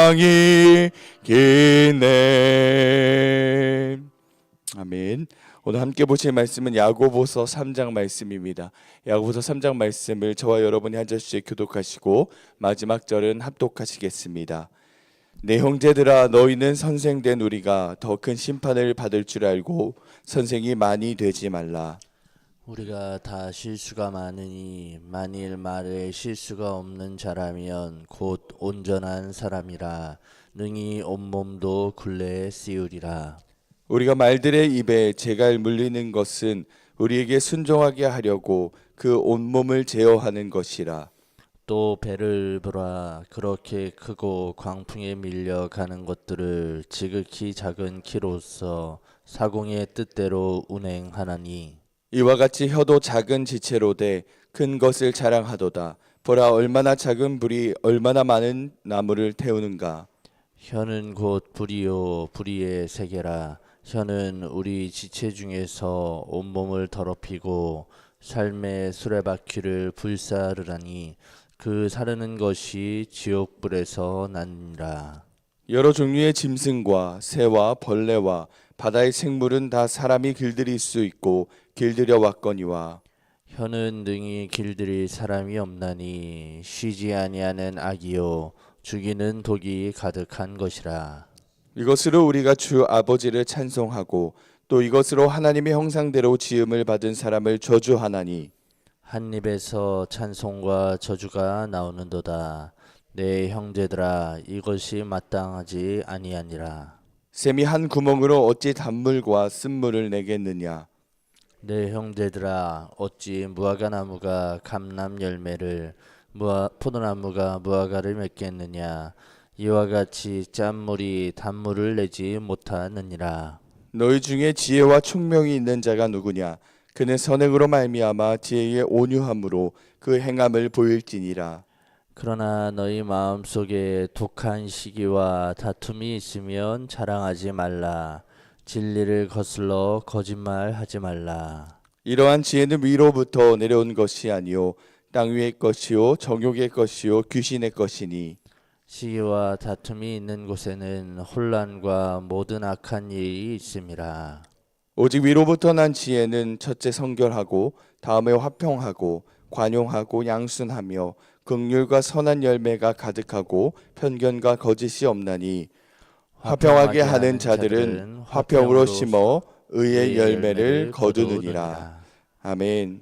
세상이 기네. 아멘. 오늘 함께 보실 말씀은 야고보서 3장 말씀입니다. 야고보서 3장 말씀을 저와 여러분이 한 절씩 교독하시고 마지막 절은 합독하시겠습니다. 내 형제들아, 너희는 선생된 우리가 더 큰 심판을 받을 줄 알고 선생이 많이 되지 말라. 우리가 다 실수가 많으니 만일 말에 실수가 없는 자라면 곧 온전한 사람이라 능히 온몸도 굴레에 씌우리라. 우리가 말들의 입에 재갈 물리는 것은 우리에게 순종하게 하려고 그 온몸을 제어하는 것이라. 또 배를 보라. 그렇게 크고 광풍에 밀려 가는 것들을 지극히 작은 키로서 사공의 뜻대로 운행하나니 이와 같이 혀도 작은 지체로 돼 큰 것을 자랑하도다. 보라, 얼마나 작은 불이 얼마나 많은 나무를 태우는가. 혀는 곧 불이요 불의의 세계라. 혀는 우리 지체 중에서 온몸을 더럽히고 삶의 수레바퀴를 불사르라니 그 사르는 것이 지옥불에서 나니라. 여러 종류의 짐승과 새와 벌레와 바다의 생물은 다 사람이 길들일 수 있고 길들여 왔거니와. 혀는 능히 길들일 사람이 없나니 쉬지 아니하는 악이요 죽이는 독이 가득한 것이라. 이것으로 우리가 주 아버지를 찬송하고 또 이것으로 하나님의 형상대로 지음을 받은 사람을 저주하나니. 한 입에서 찬송과 저주가 나오는도다. 내 형제들아, 이것이 마땅하지 아니하니라. 샘이 한 구멍으로 어찌 단물과 쓴물을 내겠느냐. 내 형제들아, 어찌 무화과 나무가 감람 열매를 포도나무가 무화과를 맺겠느냐. 이와 같이 짠물이 단물을 내지 못하느니라. 너희 중에 지혜와 총명이 있는 자가 누구냐. 그는 선행으로 말미암아 지혜의 온유함으로 그 행함을 보일지니라. 그러나 너희 마음속에 독한 시기와 다툼이 있으면 자랑하지 말라. 진리를 거슬러 거짓말하지 말라. 이러한 지혜는 위로부터 내려온 것이 아니요 땅 위의 것이요 정욕의 것이요 귀신의 것이니. 시기와 다툼이 있는 곳에는 혼란과 모든 악한 일이 있음이라. 오직 위로부터 난 지혜는 첫째 성결하고 다음에 화평하고 관용하고 양순하며 긍휼과 선한 열매가 가득하고 편견과 거짓이 없나니. 화평하게 하는 자들은 화평으로 심어 의의 열매를 거두느니라. 아멘.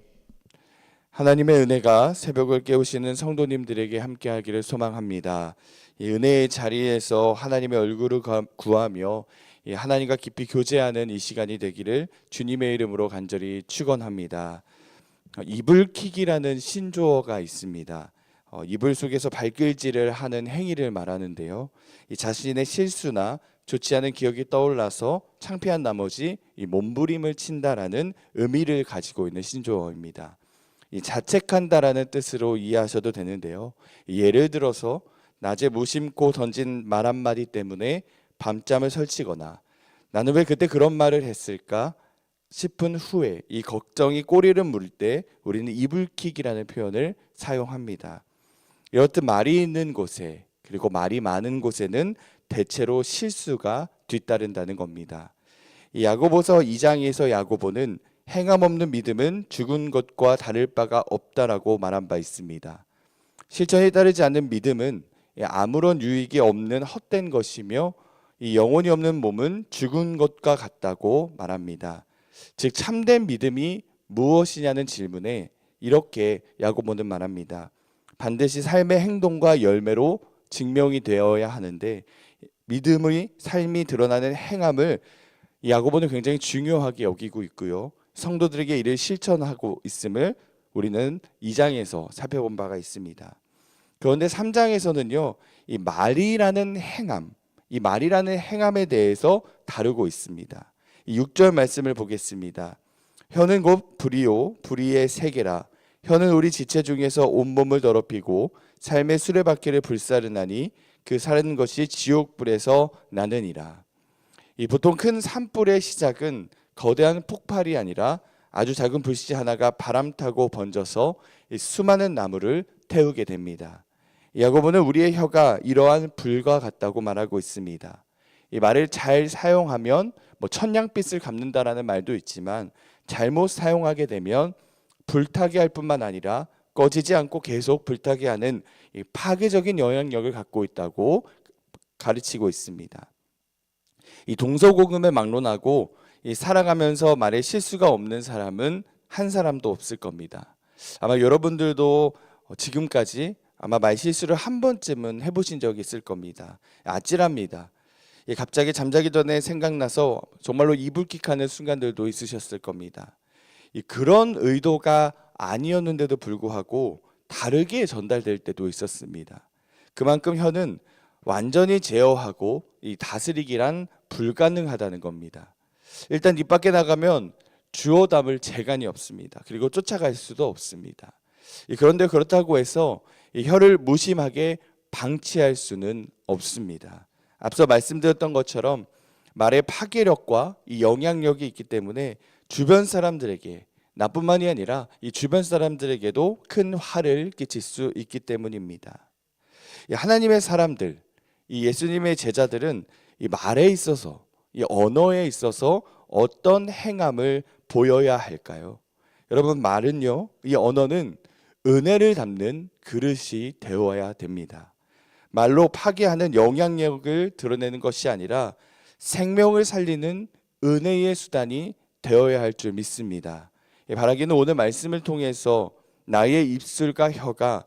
하나님의 은혜가 새벽을 깨우시는 성도님들에게 함께하기를 소망합니다. 이 은혜의 자리에서 하나님의 얼굴을 구하며 하나님과 깊이 교제하는 이 시간이 되기를 주님의 이름으로 간절히 축원합니다. 이불킥이라는 신조어가 있습니다. 이불 속에서 발길질을 하는 행위를 말하는데요. 이 자신의 실수나 좋지 않은 기억이 떠올라서 창피한 나머지 이 몸부림을 친다라는 의미를 가지고 있는 신조어입니다. 이 자책한다라는 뜻으로 이해하셔도 되는데요. 예를 들어서 낮에 무심코 던진 말 한마디 때문에 밤잠을 설치거나 나는 왜 그때 그런 말을 했을까 싶은 후에 이 걱정이 꼬리를 물 때 우리는 이불킥이라는 표현을 사용합니다. 이렇듯 말이 있는 곳에 그리고 말이 많은 곳에는 대체로 실수가 뒤따른다는 겁니다. 이 야고보서 2장에서 야고보는 행함 없는 믿음은 죽은 것과 다를 바가 없다라고 말한 바 있습니다. 실천에 따르지 않는 믿음은 아무런 유익이 없는 헛된 것이며 이 영혼이 없는 몸은 죽은 것과 같다고 말합니다. 즉 참된 믿음이 무엇이냐는 질문에 이렇게 야고보는 말합니다. 반드시 삶의 행동과 열매로 증명이 되어야 하는데 믿음의 삶이 드러나는 행함을 야고보는 굉장히 중요하게 여기고 있고요. 성도들에게 이를 실천하고 있음을 우리는 2장에서 살펴본 바가 있습니다. 그런데 3장에서는요. 이 말이라는 행함, 이 말이라는 행함에 대해서 다루고 있습니다. 6절 말씀을 보겠습니다. 혀는 곧 불이요 불의의 세계라. 혀는 우리 지체 중에서 온몸을 더럽히고 삶의 수레바퀴를 불사르나니 그 사는 것이 지옥불에서 나느니라. 이 보통 큰 산불의 시작은 거대한 폭발이 아니라 아주 작은 불씨 하나가 바람 타고 번져서 수많은 나무를 태우게 됩니다. 야고보는 우리의 혀가 이러한 불과 같다고 말하고 있습니다. 이 말을 잘 사용하면 천냥빛을 갚는다라는 말도 있지만 잘못 사용하게 되면 불타게 할 뿐만 아니라 꺼지지 않고 계속 불타게 하는 이 파괴적인 영향력을 갖고 있다고 가르치고 있습니다. 이 동서고금을 막론하고 이 살아가면서 말에 실수가 없는 사람은 한 사람도 없을 겁니다. 아마 여러분들도 지금까지 아마 말 실수를 한 번쯤은 해보신 적이 있을 겁니다. 아찔합니다. 갑자기 잠자기 전에 생각나서 정말로 이불킥하는 순간들도 있으셨을 겁니다. 그런 의도가 아니었는데도 불구하고 다르게 전달될 때도 있었습니다. 그만큼 혀는 완전히 제어하고 이 다스리기란 불가능하다는 겁니다. 일단 입 밖에 나가면 주워 담을 재간이 없습니다. 그리고 쫓아갈 수도 없습니다. 그런데 그렇다고 해서 이 혀를 무심하게 방치할 수는 없습니다. 앞서 말씀드렸던 것처럼 말의 파괴력과 이 영향력이 있기 때문에 주변 사람들에게 나뿐만이 아니라 이 주변 사람들에게도 큰 화를 끼칠 수 있기 때문입니다. 하나님의 사람들, 이 예수님의 제자들은 이 말에 있어서, 이 언어에 있어서 어떤 행함을 보여야 할까요? 여러분, 말은요, 이 언어는 은혜를 담는 그릇이 되어야 됩니다. 말로 파괴하는 영향력을 드러내는 것이 아니라 생명을 살리는 은혜의 수단이 되어야 할 줄 믿습니다. 바라기는 오늘 말씀을 통해서 나의 입술과 혀가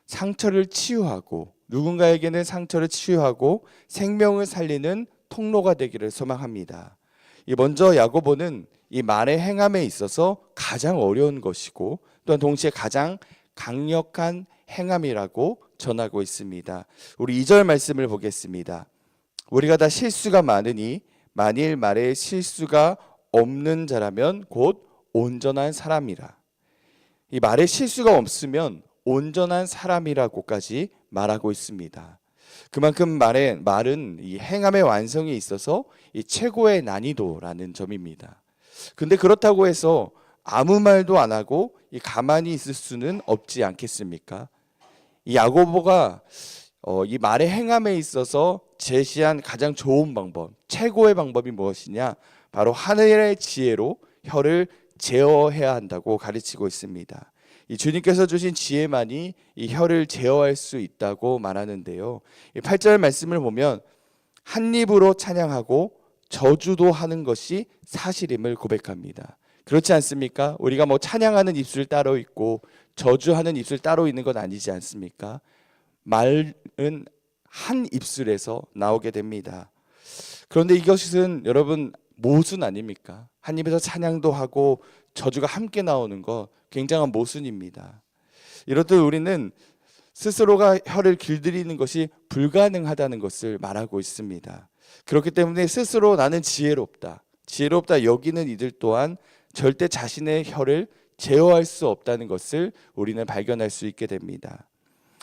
상처를 치유하고 누군가에게는 상처를 치유하고 생명을 살리는 통로가 되기를 소망합니다. 먼저 야고보는 이 말의 행함에 있어서 가장 어려운 것이고 또한 동시에 가장 강력한 행함이라고 전하고 있습니다. 우리 2절 말씀을 보겠습니다. 우리가 다 실수가 많으니 만일 말에 실수가 없는 자라면 곧 온전한 사람이라. 이 말에 실수가 없으면 온전한 사람이라고까지 말하고 있습니다. 그만큼 말은 이 행함의 완성에 있어서 이 최고의 난이도라는 점입니다. 근데 그렇다고 해서 아무 말도 안 하고 가만히 있을 수는 없지 않겠습니까? 이 야고보가 이 말의 행함에 있어서 제시한 가장 좋은 방법, 최고의 방법이 무엇이냐? 바로 하늘의 지혜로 혀를 제어해야 한다고 가르치고 있습니다. 이 주님께서 주신 지혜만이 이 혀를 제어할 수 있다고 말하는데요. 이 8절 말씀을 보면 한 입으로 찬양하고 저주도 하는 것이 사실임을 고백합니다. 그렇지 않습니까? 우리가 찬양하는 입술 따로 있고 저주하는 입술 따로 있는 건 아니지 않습니까? 말은 한 입술에서 나오게 됩니다. 그런데 이것은 여러분 모순 아닙니까? 한 입에서 찬양도 하고 저주가 함께 나오는 것 굉장한 모순입니다. 이렇듯 우리는 스스로가 혀를 길들이는 것이 불가능하다는 것을 말하고 있습니다. 그렇기 때문에 스스로 나는 지혜롭다 여기는 이들 또한 절대 자신의 혀를 제어할 수 없다는 것을 우리는 발견할 수 있게 됩니다.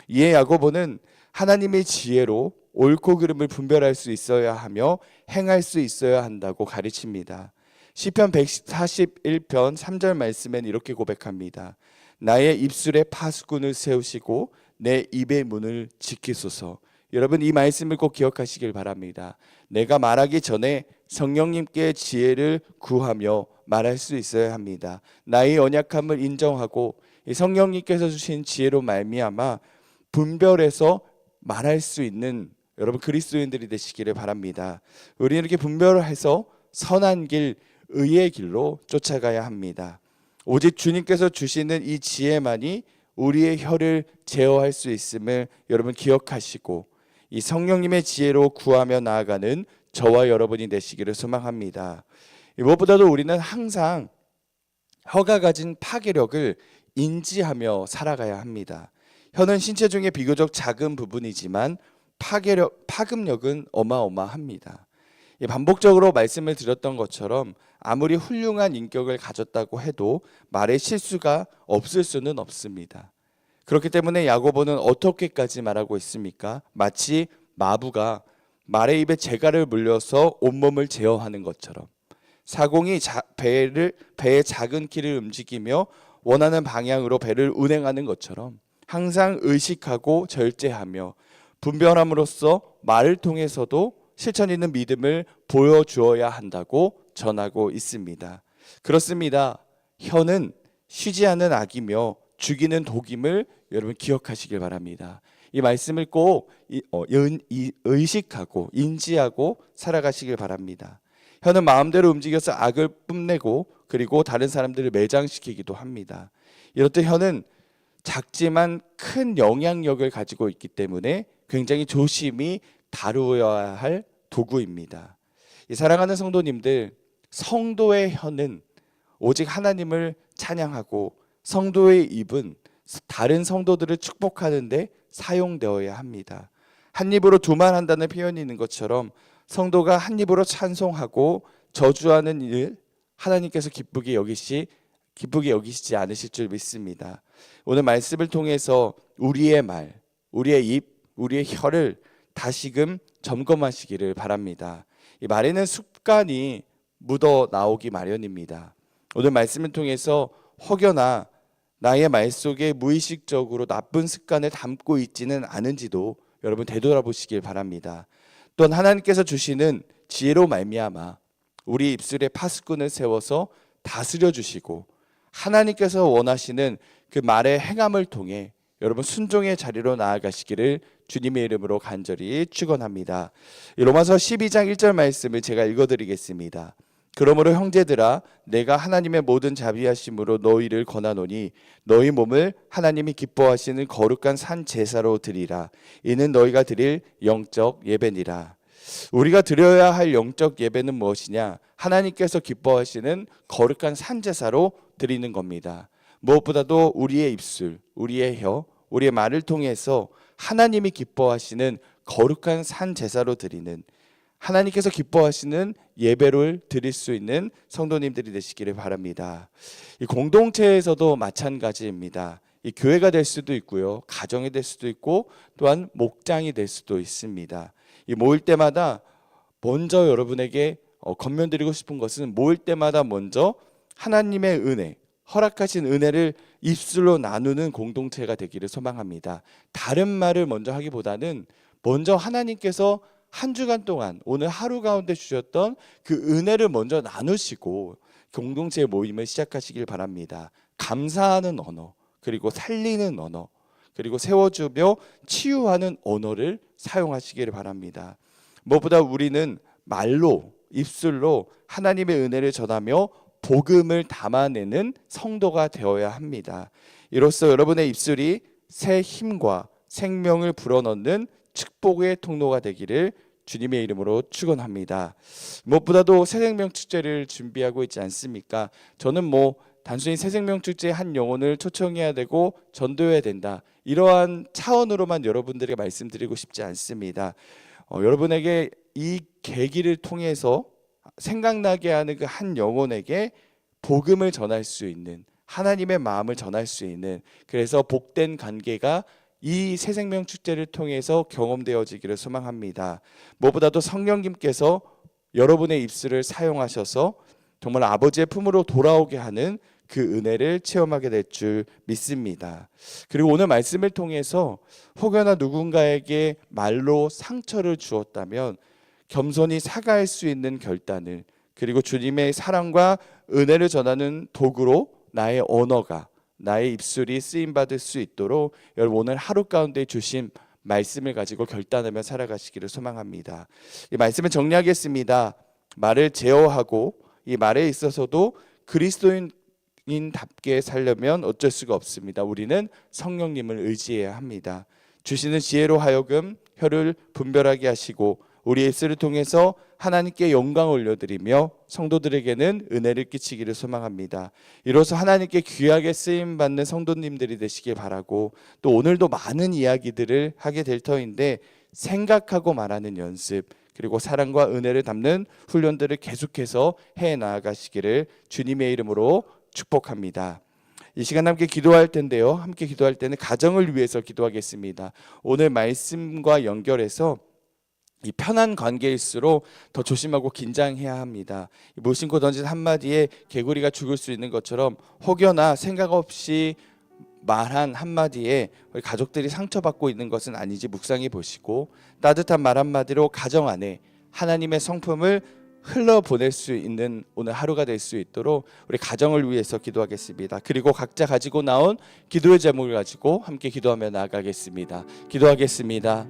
이에 야고보는 하나님의 지혜로 옳고 그름을 분별할 수 있어야 하며 행할 수 있어야 한다고 가르칩니다. 시편 141편 3절 말씀엔 이렇게 고백합니다. 나의 입술에 파수꾼을 세우시고 내 입의 문을 지키소서. 여러분, 이 말씀을 꼭 기억하시길 바랍니다. 내가 말하기 전에 성령님께 지혜를 구하며 말할 수 있어야 합니다. 나의 연약함을 인정하고 이 성령님께서 주신 지혜로 말미암아 분별해서 말할 수 있는 여러분 그리스도인들이 되시기를 바랍니다. 우리는 이렇게 분별해서 선한 길, 의의 길로 쫓아가야 합니다. 오직 주님께서 주시는 이 지혜만이 우리의 혀를 제어할 수 있음을 여러분 기억하시고 이 성령님의 지혜로 구하며 나아가는 저와 여러분이 되시기를 소망합니다. 무엇보다도 우리는 항상 혀가 가진 파괴력을 인지하며 살아가야 합니다. 혀는 신체 중에 비교적 작은 부분이지만 파급력은 어마어마합니다. 반복적으로 말씀을 드렸던 것처럼 아무리 훌륭한 인격을 가졌다고 해도 말에 실수가 없을 수는 없습니다. 그렇기 때문에 야고보는 어떻게까지 말하고 있습니까? 마치 마부가 말의 입에 재갈을 물려서 온몸을 제어하는 것처럼, 사공이 배의 작은 키를 움직이며 원하는 방향으로 배를 운행하는 것처럼 항상 의식하고 절제하며 분별함으로써 말을 통해서도 실천 있는 믿음을 보여주어야 한다고 전하고 있습니다. 그렇습니다. 혀는 쉬지 않는 악이며 죽이는 독임을 여러분 기억하시길 바랍니다. 이 말씀을 꼭 의식하고 인지하고 살아가시길 바랍니다. 혀는 마음대로 움직여서 악을 뿜내고 그리고 다른 사람들을 매장시키기도 합니다. 이렇듯 혀는 작지만 큰 영향력을 가지고 있기 때문에 굉장히 조심히 다루어야 할 도구입니다. 이 사랑하는 성도님들, 성도의 혀는 오직 하나님을 찬양하고 성도의 입은 다른 성도들을 축복하는 데 사용되어야 합니다. 한 입으로 두말한다는 표현이 있는 것처럼 성도가 한 입으로 찬송하고 저주하는 일 하나님께서 기쁘게 여기시지 않으실 줄 믿습니다. 오늘 말씀을 통해서 우리의 말, 우리의 입, 우리의 혀를 다시금 점검하시기를 바랍니다. 이 말에는 습관이 묻어 나오기 마련입니다. 오늘 말씀을 통해서 혹여나 나의 말 속에 무의식적으로 나쁜 습관을 담고 있지는 않은지도 여러분 되돌아보시길 바랍니다. 또한 하나님께서 주시는 지혜로 말미암아 우리 입술에 파수꾼을 세워서 다스려 주시고 하나님께서 원하시는 그 말의 행함을 통해 여러분 순종의 자리로 나아가시기를 주님의 이름으로 간절히 축원합니다. 로마서 12장 1절 말씀을 제가 읽어드리겠습니다. 그러므로 형제들아 내가 하나님의 모든 자비하심으로 너희를 권하노니 너희 몸을 하나님이 기뻐하시는 거룩한 산 제사로 드리라. 이는 너희가 드릴 영적 예배니라. 우리가 드려야 할 영적 예배는 무엇이냐? 하나님께서 기뻐하시는 거룩한 산 제사로 드리는 겁니다. 무엇보다도 우리의 입술, 우리의 혀, 우리의 말을 통해서 하나님이 기뻐하시는 거룩한 산 제사로 드리는 하나님께서 기뻐하시는 예배를 드릴 수 있는 성도님들이 되시기를 바랍니다. 이 공동체에서도 마찬가지입니다. 이 교회가 될 수도 있고요, 가정이 될 수도 있고 또한 목장이 될 수도 있습니다. 이 모일 때마다 먼저 여러분에게 권면드리고 싶은 것은 모일 때마다 먼저 하나님의 은혜, 허락하신 은혜를 입술로 나누는 공동체가 되기를 소망합니다. 다른 말을 먼저 하기보다는 먼저 하나님께서 한 주간 동안 오늘 하루 가운데 주셨던 그 은혜를 먼저 나누시고 공동체의 모임을 시작하시길 바랍니다. 감사하는 언어, 그리고 살리는 언어, 그리고 세워주며 치유하는 언어를 사용하시기를 바랍니다. 무엇보다 우리는 말로, 입술로 하나님의 은혜를 전하며 복음을 담아내는 성도가 되어야 합니다. 이로써 여러분의 입술이 새 힘과 생명을 불어넣는 축복의 통로가 되기를 주님의 이름으로 축원합니다. 무엇보다도 새생명 축제를 준비하고 있지 않습니까? 저는 단순히 새생명 축제의 한 영혼을 초청해야 되고 전도해야 된다, 이러한 차원으로만 여러분들에게 말씀드리고 싶지 않습니다. 여러분에게 이 계기를 통해서 생각나게 하는 그 한 영혼에게 복음을 전할 수 있는, 하나님의 마음을 전할 수 있는, 그래서 복된 관계가 이 새생명 축제를 통해서 경험되어지기를 소망합니다. 무엇보다도 성령님께서 여러분의 입술을 사용하셔서 정말 아버지의 품으로 돌아오게 하는 그 은혜를 체험하게 될 줄 믿습니다. 그리고 오늘 말씀을 통해서 혹여나 누군가에게 말로 상처를 주었다면 겸손히 사과할 수 있는 결단을, 그리고 주님의 사랑과 은혜를 전하는 도구로 나의 언어가, 나의 입술이 쓰임받을 수 있도록 여러분 오늘 하루 가운데 주신 말씀을 가지고 결단하며 살아가시기를 소망합니다. 이 말씀을 정리하겠습니다. 말을 제어하고 이 말에 있어서도 그리스도인답게 살려면 어쩔 수가 없습니다. 우리는 성령님을 의지해야 합니다. 주시는 지혜로 하여금 혀를 분별하게 하시고 우리의 입술을 통해서 하나님께 영광을 올려드리며 성도들에게는 은혜를 끼치기를 소망합니다. 이로써 하나님께 귀하게 쓰임받는 성도님들이 되시길 바라고, 또 오늘도 많은 이야기들을 하게 될 터인데 생각하고 말하는 연습, 그리고 사랑과 은혜를 담는 훈련들을 계속해서 해 나아가시기를 주님의 이름으로 축복합니다. 이 시간 함께 기도할 텐데요, 함께 기도할 때는 가정을 위해서 기도하겠습니다. 오늘 말씀과 연결해서 이 편한 관계일수록 더 조심하고 긴장해야 합니다. 무심코 던진 한마디에 개구리가 죽을 수 있는 것처럼 혹여나 생각 없이 말한 한마디에 우리 가족들이 상처받고 있는 것은 아닌지 묵상해 보시고 따뜻한 말 한마디로 가정 안에 하나님의 성품을 흘러보낼 수 있는 오늘 하루가 될 수 있도록 우리 가정을 위해서 기도하겠습니다. 그리고 각자 가지고 나온 기도의 제목을 가지고 함께 기도하며 나아가겠습니다. 기도하겠습니다.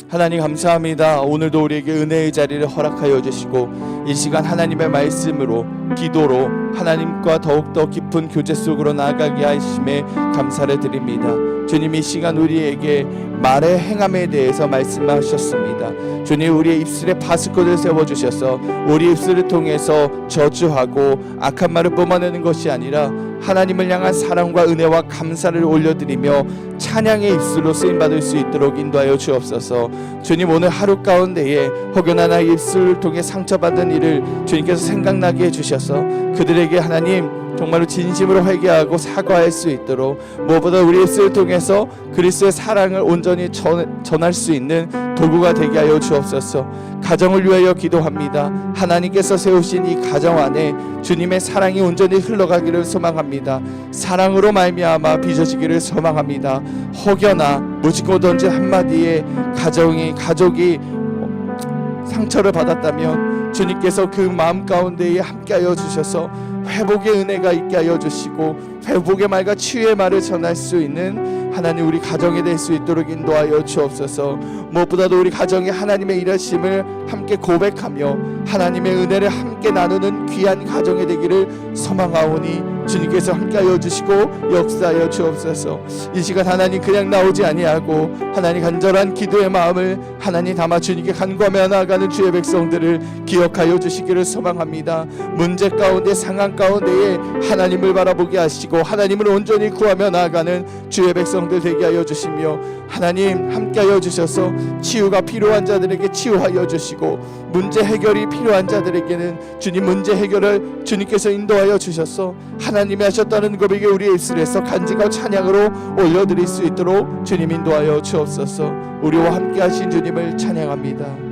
하나님 감사합니다. 오늘도 우리에게 은혜의 자리를 허락하여 주시고 이 시간 하나님의 말씀으로 기도로 하나님과 더욱더 깊은 교제 속으로 나아가게 하심에 감사를 드립니다. 주님 이 시간 우리에게 말의 행함에 대해서 말씀하셨습니다. 주님 우리의 입술에 바스코를 세워주셔서 우리 입술을 통해서 저주하고 악한 말을 뿜어내는 것이 아니라 하나님을 향한 사랑과 은혜와 감사를 올려드리며 찬양의 입술로 쓰임받을 수 있도록 인도하여 주옵소서. 주님 오늘 하루 가운데에 혹여나 나의 입술을 통해 상처받은 일을 주님께서 생각나게 해주셔서 그들에게 하나님 정말로 진심으로 회개하고 사과할 수 있도록 무엇보다 우리 입술을 통해서 그리스도의 사랑을 온전히 전할 수 있는 도구가 되게 하여 주옵소서. 가정을 위하여 기도합니다. 하나님께서 세우신 이 가정 안에 주님의 사랑이 온전히 흘러가기를 소망합니다. 사랑으로 말미암아 빚어지기를 소망합니다. 혹여나 무지고 던진 한마디에 가족이 상처를 받았다면 주님께서 그 마음 가운데에 함께하여 주셔서 회복의 은혜가 있게 하여 주시고 회복의 말과 치유의 말을 전할 수 있는 하나님 우리 가정이 될 수 있도록 인도하여 주옵소서. 무엇보다도 우리 가정이 하나님의 일하심을 함께 고백하며 하나님의 은혜를 함께 나누는 귀한 가정이 되기를 소망하오니 주님께서 함께하여 주시고 역사하여 주옵소서. 이 시간 하나님 그냥 나오지 아니하고 하나님 간절한 기도의 마음을 하나님 담아 주님께 간구하며 나아가는 주의 백성들을 기억하여 주시기를 소망합니다. 문제 가운데 상황 가운데에 하나님을 바라보게 하시고 하나님을 온전히 구하며 나아가는 주의 백성들 되게 하여 주시며 하나님 함께하여 주셔서 치유가 필요한 자들에게 치유하여 주시고 문제 해결이 필요한 자들에게는 주님 문제 해결을 주님께서 인도하여 주셔서 하나님이 하셨다는 고백에 우리의 입술에서 간증과 찬양으로 올려드릴 수 있도록 주님 인도하여 주옵소서. 우리와 함께 하신 주님을 찬양합니다.